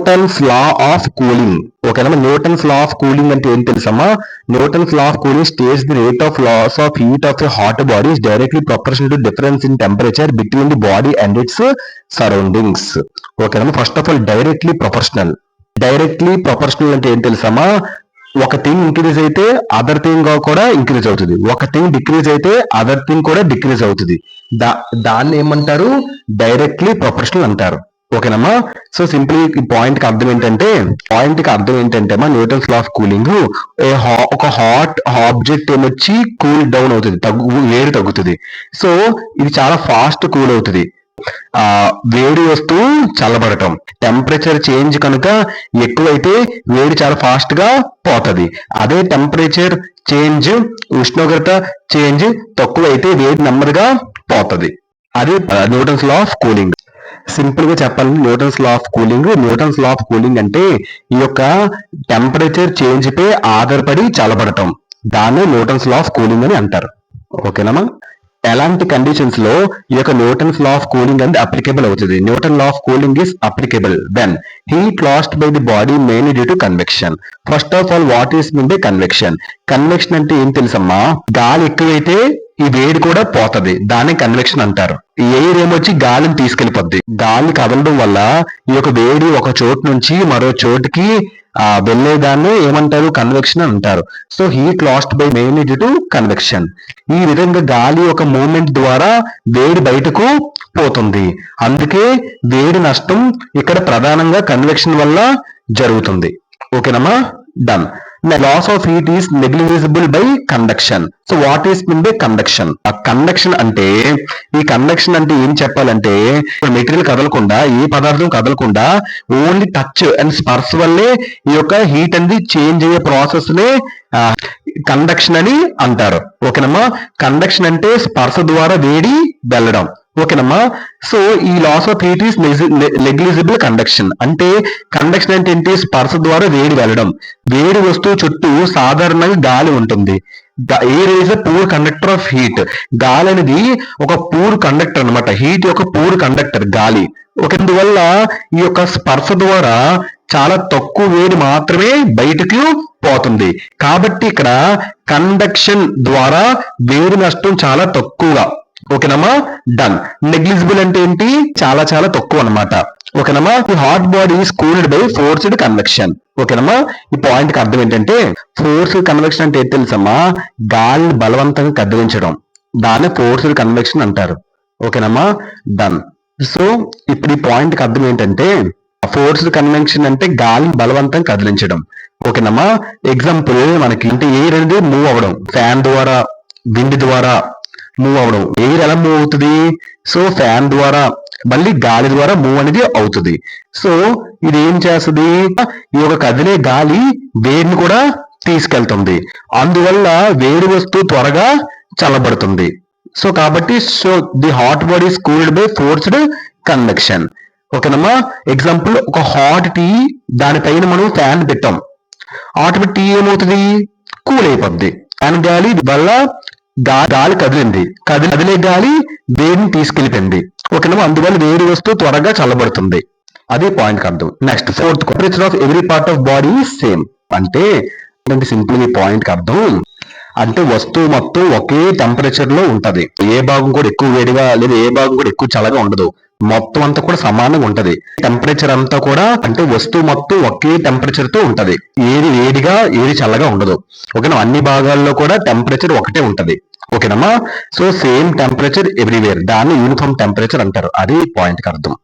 Newton's law of cooling. ఓకేనా, Newton's law of cooling అంటే ఏం తెలుసమ్మా? Newton's law of cooling states the rate of loss of heat of a hot body is directly proportional to difference in temperature between the body and its surroundings. ఓకేనా, first of all directly proportional. Directly proportional అంటే ఏం తెలుసమ్మా? ఒక thing increase అయితే other thing కూడా increase అవుతుంది, ఒక thing decrease అయితే అదర్ థింగ్ కూడా డిక్రీజ్ అవుతుంది. దాన్ని ఏమంటారు? డైరెక్ట్లీ ప్రొపోర్షనల్ అంటారు. ఓకేనమ్మా. సో సింప్లీ ఈ పాయింట్ కి అర్థం ఏంటంటే మా న్యూటన్స్ లా ఆఫ్ కూలింగ్, ఒక హాట్ ఆబ్జెక్ట్ ఏమొచ్చి కూల్ డౌన్ అవుతుంది, వేడి తగ్గుతుంది. సో ఇది చాలా ఫాస్ట్ కూల్ అవుతుంది. వేడి వస్తువు చల్లబడటం, టెంపరేచర్ చేంజ్ కనుక ఎక్కువైతే వేడి చాలా ఫాస్ట్ గా పోతుంది. అదే టెంపరేచర్ చేంజ్, ఉష్ణోగ్రత చేంజ్ తక్కువైతే వేడి నెమ్మదిగా పోతుంది. అది Newton's law of cooling. Simple గా చెప్పాలంటే న్యూటన్స్ లా ఆఫ్ కూలింగ్ అంటే ఈ యొక్క టెంపరేచర్ చేంజ్ పై ఆధారపడి చల్లబడటం, దాన్ని న్యూటన్స్ లా ఆఫ్ కూలింగ్ అని అంటారు. ఓకేనమ్మా. ఎలాంటి కండిషన్స్ లో ఈ యొక్క న్యూటన్స్ లా ఆఫ్ కూలింగ్ అనేది అప్లికేబుల్ అవుతుంది? Newton law of cooling is applicable when heat lost by the body mainly due to convection. First of all what is mean by convection? Convection అంటే ఏం తెలుసమ్మా? గాలి ఎక్కువైతే ఈ వేడి కూడా పోతది, దాన్ని కన్వెక్షన్ అంటారు. ఎయిర్ ఏమొచ్చి గాలిని తీసుకెళ్లిపోద్ది. గాలి కదలడం వల్ల ఈ యొక్క వేడి ఒక చోటు నుంచి మరో చోటుకి వెళ్లేదాన్ని ఏమంటారు? కన్వెక్షన్ అంటారు. So heat lost by mainly due to convection. ఈ విధంగా గాలి ఒక మూమెంట్ ద్వారా వేడి బయటకు పోతుంది, అందుకే వేడి నష్టం ఇక్కడ ప్రధానంగా కన్వెక్షన్ వల్ల జరుగుతుంది. ఓకేనమ్మా, done. Loss of heat is negligible by conduction. So what is mean by conduction? Conduction అంటే ఏం చెప్పాలంటే మెటీరియల్ కదలకుండా, ఏ పదార్థం కదలకుండా ఓన్లీ టచ్ అండ్ స్పర్శ వల్లే ఈ యొక్క హీట్ అనేది చేంజ్ అయ్యే ప్రాసెస్ నే కండక్షన్ అని అంటారు. ఓకేనమ్మా. కండక్షన్ అంటే స్పర్శ ద్వారా వేడి వెళ్ళడం. ఓకేనమ్మా. సో ఈ loss of heat is negligible conduction. అంటే కండక్షన్ అంటే ఏంటి? స్పర్శ ద్వారా వేడి వెళ్ళడం. వేడి వస్తువు చుట్టూ సాధారణంగా గాలి ఉంటుంది. Air is a poor conductor of heat. గాలి అనేది ఒక పూర్ కండక్టర్ అన్నమాట, హీట్ యొక్క పూర్ కండక్టర్ గాలి. అందువల్ల ఈ యొక్క స్పర్శ ద్వారా చాలా తక్కువ వేడి మాత్రమే బయటకు పోతుంది. కాబట్టి ఇక్కడ కండక్షన్ ద్వారా వేడి నష్టం చాలా తక్కువగా. ఓకేనమ్మా, డన్. నెగ్లిజిబుల్ అంటే ఏంటి? చాలా చాలా తక్కువ అన్నమాట. ఓకేనమ్మా. ఈ hot body is cooled by forced convection. ఓకేనమ్మా. ఈ పాయింట్ కి అర్థం ఏంటంటే ఫోర్స్డ్ కన్వెక్షన్ అంటే ఏంటి తెలుసమ్మా? గాలిని బలవంతంగా కదిలించడం, దాన్ని ఫోర్స్డ్ కన్వెక్షన్ అంటారు. ఓకేనమ్మా, డన్. సో ఇప్పుడు ఈ పాయింట్ కి అర్థం ఏంటంటే ఫోర్స్డ్ కన్వెక్షన్ అంటే గాలిని బలవంతంగా కదిలించడం. ఓకేనమ్మా. ఎగ్జాంపుల్ మనకి అంటే ఎయిర్ అనేది మూవ్ అవ్వడం, ఫ్యాన్ ద్వారా, విండ్ ద్వారా మూవ్ అవ్వడం. ఎయిర్ ఎలా మూవ్ అవుతుంది? సో ఫ్యాన్ ద్వారా, మళ్ళీ గాలి ద్వారా మూవ్ అనేది అవుతుంది. సో ఇది ఏం చేస్తుంది? ఈ యొక్క కదిలే గాలి వేడిని కూడా తీసుకెళ్తుంది, అందువల్ల వేడి వస్తువు త్వరగా చల్లబడుతుంది. సో కాబట్టి the hot body is cooled by forced convection. ఓకేనమ్మా. ఎగ్జాంపుల్ ఒక హాట్ టీ, దానిపైన మనం ఫ్యాన్ పెట్టాం, ఆటోమేటిక్ టీ ఏమవుతుంది? కూల్ అయిపోద్ది. ఫ్యాన్ గాలి వల్ల గాలి కదిలే గాలి వేడిని తీసుకెళ్ళిపోయింది. ఓకేనమ్మా. అందువల్ల వేడి వస్తువు త్వరగా చల్లబడుతుంది. అది పాయింట్ అర్థం. Next fourth, temperature of every part of body same. అంటే సింపుల్ ఈ పాయింట్ కి అర్థం అంటే వస్తువు మొత్తం ఒకే టెంపరేచర్ లో ఉంటది. ఏ భాగం కూడా ఎక్కువ వేడిగా లేదా ఏ భాగం కూడా ఎక్కువ చల్లగా ఉండదు, మొత్తం అంతా కూడా సమానంగా ఉంటది. టెంపరేచర్ అంతా కూడా అంటే వస్తువు మొత్తం ఒకే టెంపరేచర్ తో ఉంటది, ఏది వేడిగా ఏది చల్లగా ఉండదు. ఓకేనా. అన్ని భాగాల్లో కూడా టెంపరేచర్ ఒకటే ఉంటది. ఓకేనమ్మా. సో సేమ్ టెంపరేచర్ ఎవ్రీవేర్, దాన్ని యూనిఫామ్ టెంపరేచర్ అంటారు. అది పాయింట్ కి అర్థం.